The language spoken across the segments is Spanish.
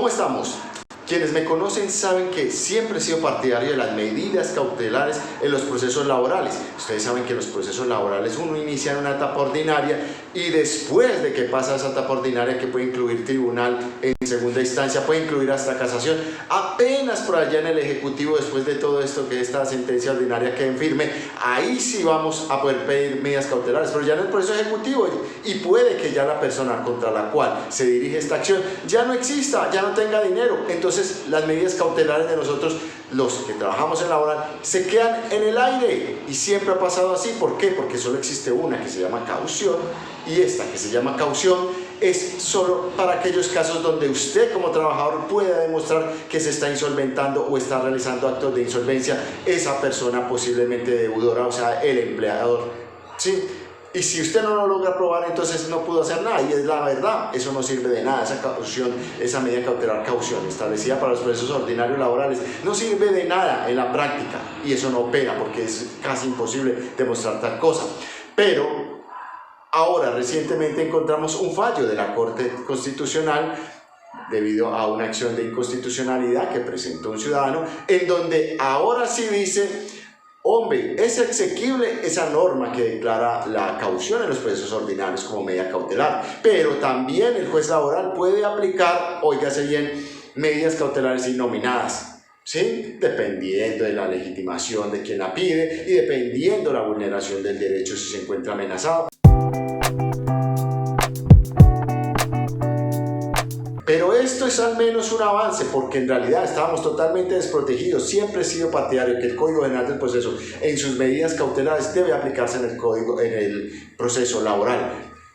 ¿Cómo estamos? Quienes me conocen saben que siempre he sido partidario de las medidas cautelares en los procesos laborales. Ustedes saben que en los procesos laborales uno inicia en una etapa ordinaria y después de que pasa esa etapa ordinaria, que puede incluir tribunal en segunda instancia, puede incluir hasta casación, apenas por allá en el Ejecutivo, después de todo esto, que esta sentencia ordinaria quede firme, ahí sí vamos a poder pedir medidas cautelares, pero ya en el proceso ejecutivo, y puede que ya la persona contra la cual se dirige esta acción ya no exista, ya no tenga dinero. Entonces las medidas cautelares de nosotros, los que trabajamos en laboral, se quedan en el aire, y siempre ha pasado así. ¿Por qué? Porque solo existe una que se llama caución, y esta que se llama caución es solo para aquellos casos donde usted como trabajador pueda demostrar que se está insolventando o está realizando actos de insolvencia esa persona posiblemente deudora, o sea, el empleador, ¿sí? Y si usted no lo logra probar, entonces no pudo hacer nada, y es la verdad, eso no sirve de nada. Esa caución, esa medida cautelar caución establecida para los procesos ordinarios laborales, no sirve de nada en la práctica, y eso no opera porque es casi imposible demostrar tal cosa. Pero ahora recientemente encontramos un fallo de la Corte Constitucional debido a una acción de inconstitucionalidad que presentó un ciudadano, en donde ahora sí dice: hombre, es exequible esa norma que declara la caución en los procesos ordinarios como medida cautelar, pero también el juez laboral puede aplicar, óigase bien, medidas cautelares innominadas, ¿sí? Dependiendo de la legitimación de quien la pide y dependiendo de la vulneración del derecho si se encuentra amenazado. Pero esto es al menos un avance, porque en realidad estábamos totalmente desprotegidos. Siempre he sido partidario que el Código General del Proceso, en sus medidas cautelares, debe aplicarse en el proceso laboral.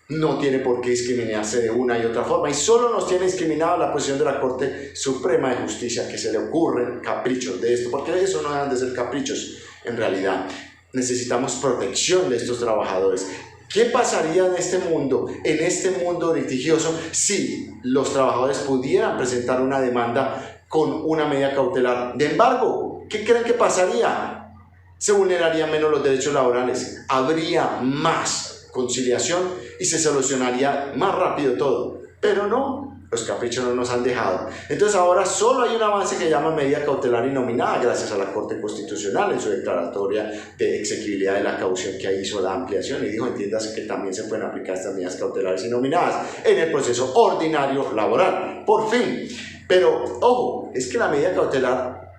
No tiene por qué discriminarse de una y otra forma, y solo nos tiene discriminado la posición de la Corte Suprema de Justicia, que se le ocurren caprichos de esto, porque eso no dejan de ser caprichos. En realidad necesitamos protección de estos trabajadores. ¿Qué pasaría en este mundo litigioso, si los trabajadores pudieran presentar una demanda con una medida cautelar de embargo? ¿Qué creen que pasaría? Se vulnerarían menos los derechos laborales, habría más conciliación y se solucionaría más rápido todo. Pero no, los caprichos no nos han dejado. Entonces ahora solo hay un avance que llama medida cautelar innominada, gracias a la Corte Constitucional en su declaratoria de exequibilidad de la caución, que ahí hizo la ampliación y dijo: entiéndase que también se pueden aplicar estas medidas cautelares innominadas en el proceso ordinario laboral, por fin. Pero ojo, es que la medida cautelar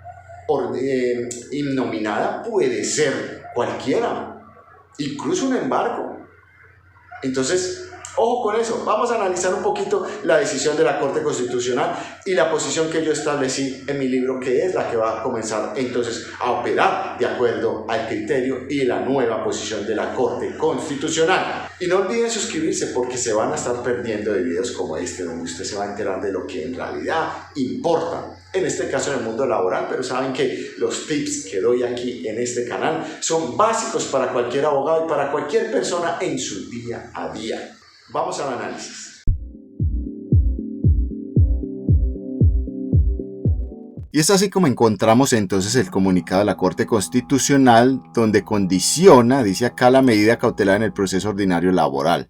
innominada puede ser cualquiera, incluso un embargo. Entonces, ojo con eso. Vamos a analizar un poquito la decisión de la Corte Constitucional y la posición que yo establecí en mi libro, que es la que va a comenzar entonces a operar de acuerdo al criterio y la nueva posición de la Corte Constitucional. Y no olviden suscribirse, porque se van a estar perdiendo de videos como este, donde usted se va a enterar de lo que en realidad importa, en este caso en el mundo laboral. Pero saben que los tips que doy aquí en este canal son básicos para cualquier abogado y para cualquier persona en su día a día. Vamos al análisis. Y es así como encontramos entonces el comunicado de la Corte Constitucional, donde condiciona, dice acá, la medida cautelar en el proceso ordinario laboral.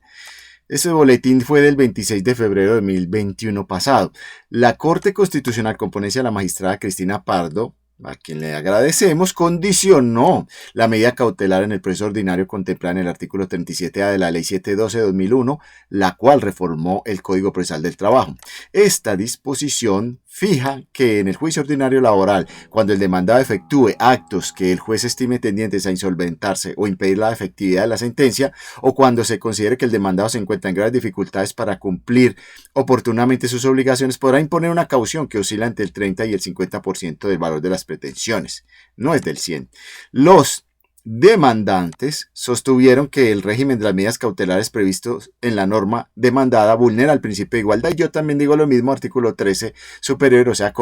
Ese boletín fue del 26 de febrero de 2021 pasado. La Corte Constitucional, con ponencia de la magistrada Cristina Pardo, a quien le agradecemos, condicionó la medida cautelar en el proceso ordinario contemplada en el artículo 37A de la Ley 712 de 2001, la cual reformó el Código Procesal del Trabajo. Esta disposición fija que en el juicio ordinario laboral, cuando el demandado efectúe actos que el juez estime tendientes a insolventarse o impedir la efectividad de la sentencia, o cuando se considere que el demandado se encuentra en graves dificultades para cumplir oportunamente sus obligaciones, podrá imponer una caución que oscila entre el 30 y el 50% del valor de las pretensiones. No es del 100. Los demandantes sostuvieron que el régimen de las medidas cautelares previstos en la norma demandada vulnera el principio de igualdad, y yo también digo lo mismo, artículo 13 superior, o sea,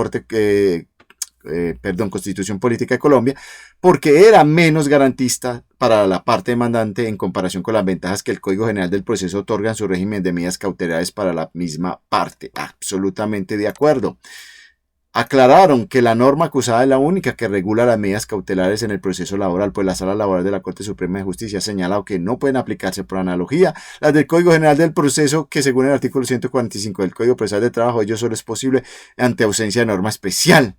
Constitución Política de Colombia, porque era menos garantista para la parte demandante en comparación con las ventajas que el Código General del Proceso otorga en su régimen de medidas cautelares para la misma parte. Absolutamente de acuerdo. Aclararon que la norma acusada es la única que regula las medidas cautelares en el proceso laboral, pues la Sala Laboral de la Corte Suprema de Justicia ha señalado que no pueden aplicarse por analogía las del Código General del Proceso, que según el artículo 145 del Código Procesal de Trabajo, ello solo es posible ante ausencia de norma especial.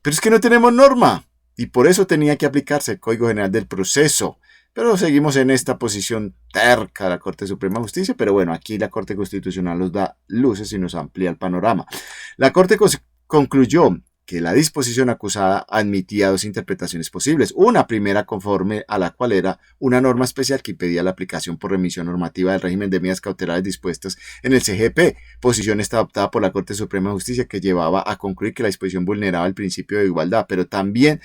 Pero es que no tenemos norma, y por eso tenía que aplicarse el Código General del Proceso. Pero seguimos en esta posición terca de la Corte Suprema de Justicia, pero bueno, aquí la Corte Constitucional nos da luces y nos amplía el panorama. La Corte concluyó que la disposición acusada admitía dos interpretaciones posibles. Una primera conforme a la cual era una norma especial que impedía la aplicación por remisión normativa del régimen de medidas cautelares dispuestas en el CGP, posición esta adoptada por la Corte Suprema de Justicia que llevaba a concluir que la disposición vulneraba el principio de igualdad, pero también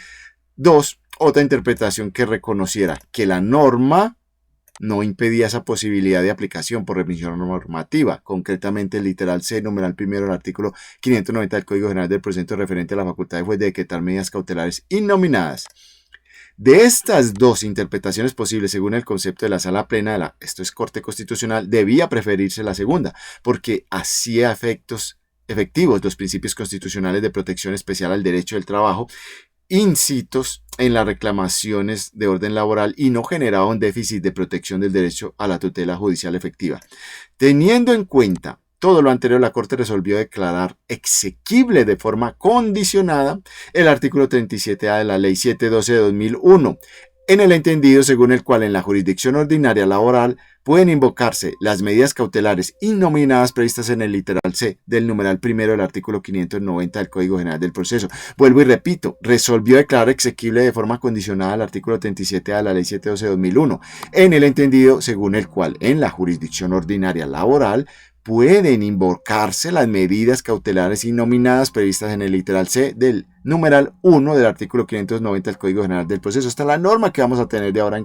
otra interpretación que reconociera que la norma no impedía esa posibilidad de aplicación por remisión normativa, concretamente el literal C, numeral primero del artículo 590 del Código General del Proceso referente a la facultad de juez de decretar medidas cautelares innominadas. De estas dos interpretaciones posibles, según el concepto de la Sala Plena, esto es Corte Constitucional, debía preferirse la segunda, porque hacía efectivos los principios constitucionales de protección especial al derecho del trabajo, incitos en las reclamaciones de orden laboral y no generaba un déficit de protección del derecho a la tutela judicial efectiva. Teniendo en cuenta todo lo anterior, la Corte resolvió declarar exequible de forma condicionada el artículo 37A de la Ley 712 de 2001, en el entendido según el cual en la jurisdicción ordinaria laboral pueden invocarse las medidas cautelares innominadas previstas en el literal C del numeral primero del artículo 590 del Código General del Proceso. Vuelvo y repito, resolvió declarar exequible de forma condicionada el artículo 37 de la Ley 712 de 2001, en el entendido según el cual en la jurisdicción ordinaria laboral pueden invocarse las medidas cautelares innominadas previstas en el literal C del numeral 1 del artículo 590 del Código General del Proceso. Esta es la norma que vamos a tener de ahora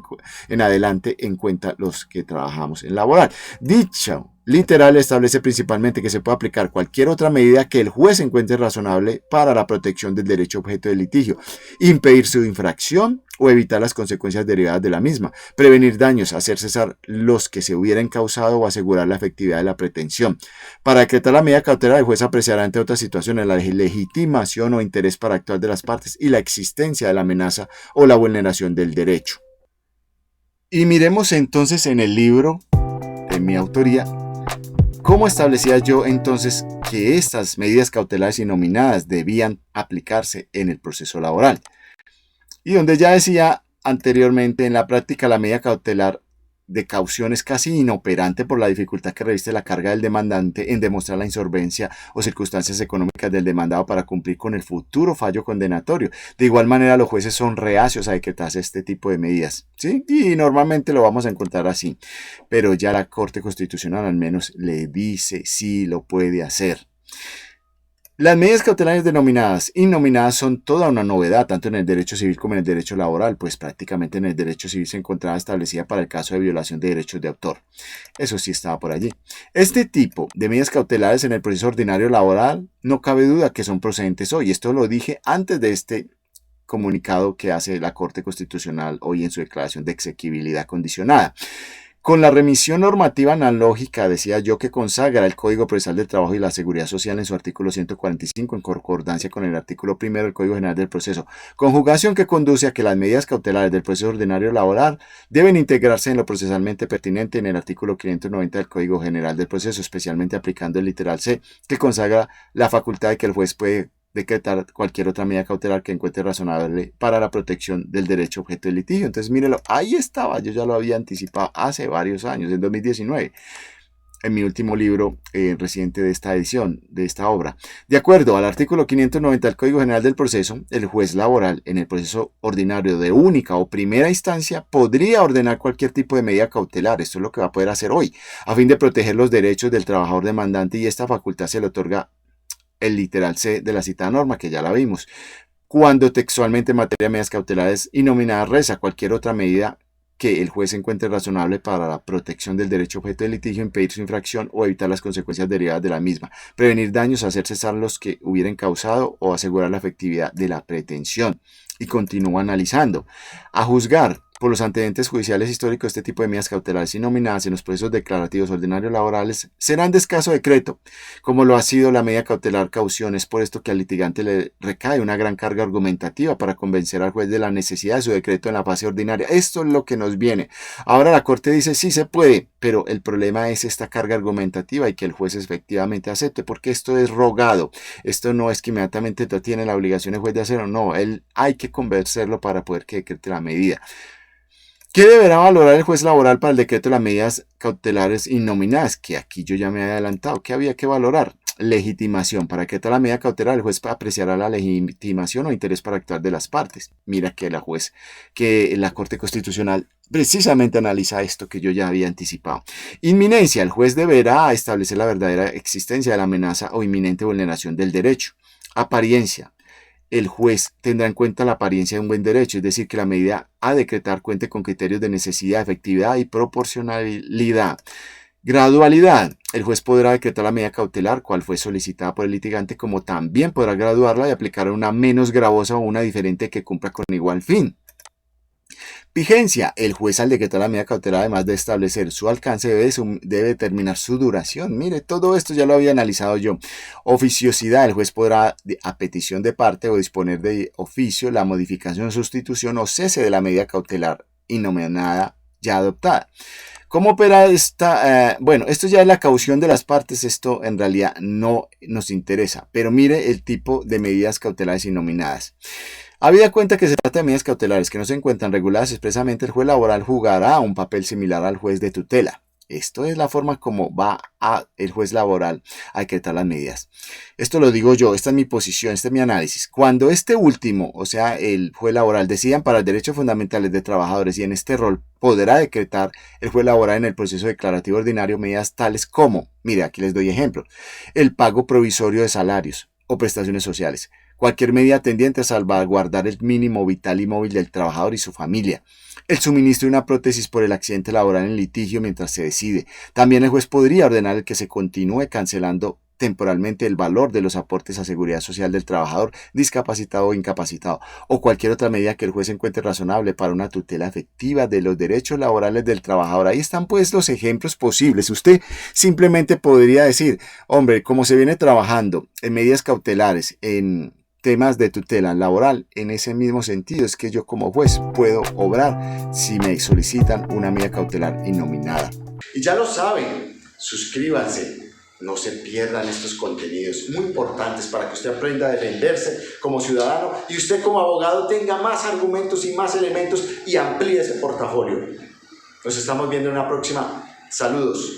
en adelante en cuenta los que trabajamos en laboral. Dicho literal establece principalmente que se puede aplicar cualquier otra medida que el juez encuentre razonable para la protección del derecho objeto del litigio, impedir su infracción o evitar las consecuencias derivadas de la misma, prevenir daños, hacer cesar los que se hubieran causado o asegurar la efectividad de la pretensión. Para decretar la medida cautelar, el juez apreciará entre otras situaciones la legitimación o interés para actuar de las partes y la existencia de la amenaza o la vulneración del derecho. Y miremos entonces en el libro de mi autoría cómo establecía yo entonces que estas medidas cautelares innominadas debían aplicarse en el proceso laboral. Y donde ya decía anteriormente, en la práctica la medida cautelar de caución es casi inoperante por la dificultad que reviste la carga del demandante en demostrar la insolvencia o circunstancias económicas del demandado para cumplir con el futuro fallo condenatorio. De igual manera, los jueces son reacios a decretarse este tipo de medidas, ¿sí? Y normalmente lo vamos a encontrar así, pero ya la Corte Constitucional al menos le dice si lo puede hacer. Las medidas cautelares denominadas innominadas son toda una novedad, tanto en el derecho civil como en el derecho laboral, pues prácticamente en el derecho civil se encontraba establecida para el caso de violación de derechos de autor. Eso sí estaba por allí. Este tipo de medidas cautelares en el proceso ordinario laboral no cabe duda que son procedentes hoy. Esto lo dije antes de este comunicado que hace la Corte Constitucional hoy en su declaración de exequibilidad condicionada. Con la remisión normativa analógica, decía yo, que consagra el Código Procesal del Trabajo y la Seguridad Social en su artículo 145, en concordancia con el artículo 1 del Código General del Proceso, conjugación que conduce a que las medidas cautelares del proceso ordinario laboral deben integrarse en lo procesalmente pertinente en el artículo 590 del Código General del Proceso, especialmente aplicando el literal C, que consagra la facultad de que el juez puede decretar cualquier otra medida cautelar que encuentre razonable para la protección del derecho objeto del litigio. Entonces, mírelo, ahí estaba, yo ya lo había anticipado hace varios años, en 2019, en mi último libro reciente de esta edición, de esta obra. De acuerdo al artículo 590 del Código General del Proceso, el juez laboral en el proceso ordinario de única o primera instancia podría ordenar cualquier tipo de medida cautelar, esto es lo que va a poder hacer hoy, a fin de proteger los derechos del trabajador demandante, y esta facultad se le otorga el literal C de la citada norma, que ya la vimos, cuando textualmente en materia de medidas cautelares innominadas reza cualquier otra medida que el juez encuentre razonable para la protección del derecho objeto del litigio, impedir su infracción o evitar las consecuencias derivadas de la misma, prevenir daños, hacer cesar los que hubieran causado o asegurar la efectividad de la pretensión. Y continúa analizando. A juzgar por los antecedentes judiciales históricos, este tipo de medidas cautelares innominadas en los procesos declarativos ordinarios laborales serán de escaso decreto, como lo ha sido la medida cautelar caución. Es por esto que al litigante le recae una gran carga argumentativa para convencer al juez de la necesidad de su decreto en la fase ordinaria. Esto es lo que nos viene. Ahora la Corte dice sí se puede, pero el problema es esta carga argumentativa y que el juez efectivamente acepte, porque esto es rogado. Esto no es que inmediatamente tiene la obligación el juez de hacerlo, no, él hay que convencerlo para poder que decrete la medida. ¿Qué deberá valorar el juez laboral para el decreto de las medidas cautelares innominadas? Que aquí yo ya me había adelantado. ¿Qué había que valorar? Legitimación. Para decretar la medida cautelar, el juez apreciará la legitimación o interés para actuar de las partes. Mira que la Corte Constitucional precisamente analiza esto que yo ya había anticipado. Inminencia. El juez deberá establecer la verdadera existencia de la amenaza o inminente vulneración del derecho. Apariencia. El juez tendrá en cuenta la apariencia de un buen derecho, es decir, que la medida a decretar cuente con criterios de necesidad, efectividad y proporcionalidad. Gradualidad. El juez podrá decretar la medida cautelar, cual fue solicitada por el litigante, como también podrá graduarla y aplicar una menos gravosa o una diferente que cumpla con igual fin. Vigencia. El juez al decretar la medida cautelar, además de establecer su alcance, debe determinar su duración. Mire, todo esto ya lo había analizado yo. Oficiosidad. El juez podrá, a petición de parte o disponer de oficio, la modificación, sustitución o cese de la medida cautelar innominada ya adoptada. ¿Cómo opera esta? Bueno, esto ya es la caución de las partes, esto en realidad no nos interesa, pero mire el tipo de medidas cautelares innominadas. Habida cuenta que se trata de medidas cautelares que no se encuentran reguladas expresamente, el juez laboral jugará un papel similar al juez de tutela. Esto es la forma como va el juez laboral a decretar las medidas. Esto lo digo yo, esta es mi posición, este es mi análisis. Cuando este último, o sea, el juez laboral, decidan para los derechos fundamentales de trabajadores y en este rol podrá decretar el juez laboral en el proceso declarativo ordinario medidas tales como, mire, aquí les doy ejemplo, el pago provisorio de salarios o prestaciones sociales. Cualquier medida tendiente a salvaguardar el mínimo vital y móvil del trabajador y su familia. El suministro de una prótesis por el accidente laboral en litigio mientras se decide. También el juez podría ordenar que se continúe cancelando temporalmente el valor de los aportes a seguridad social del trabajador discapacitado o incapacitado, o cualquier otra medida que el juez encuentre razonable para una tutela efectiva de los derechos laborales del trabajador. Ahí están pues los ejemplos posibles. Usted simplemente podría decir, hombre, como se viene trabajando en medidas cautelares, en temas de tutela laboral, en ese mismo sentido es que yo como juez puedo obrar si me solicitan una medida cautelar innominada. Y ya lo saben, suscríbanse, no se pierdan estos contenidos muy importantes para que usted aprenda a defenderse como ciudadano y usted como abogado tenga más argumentos y más elementos y amplíe ese portafolio. Nos estamos viendo en una próxima. Saludos.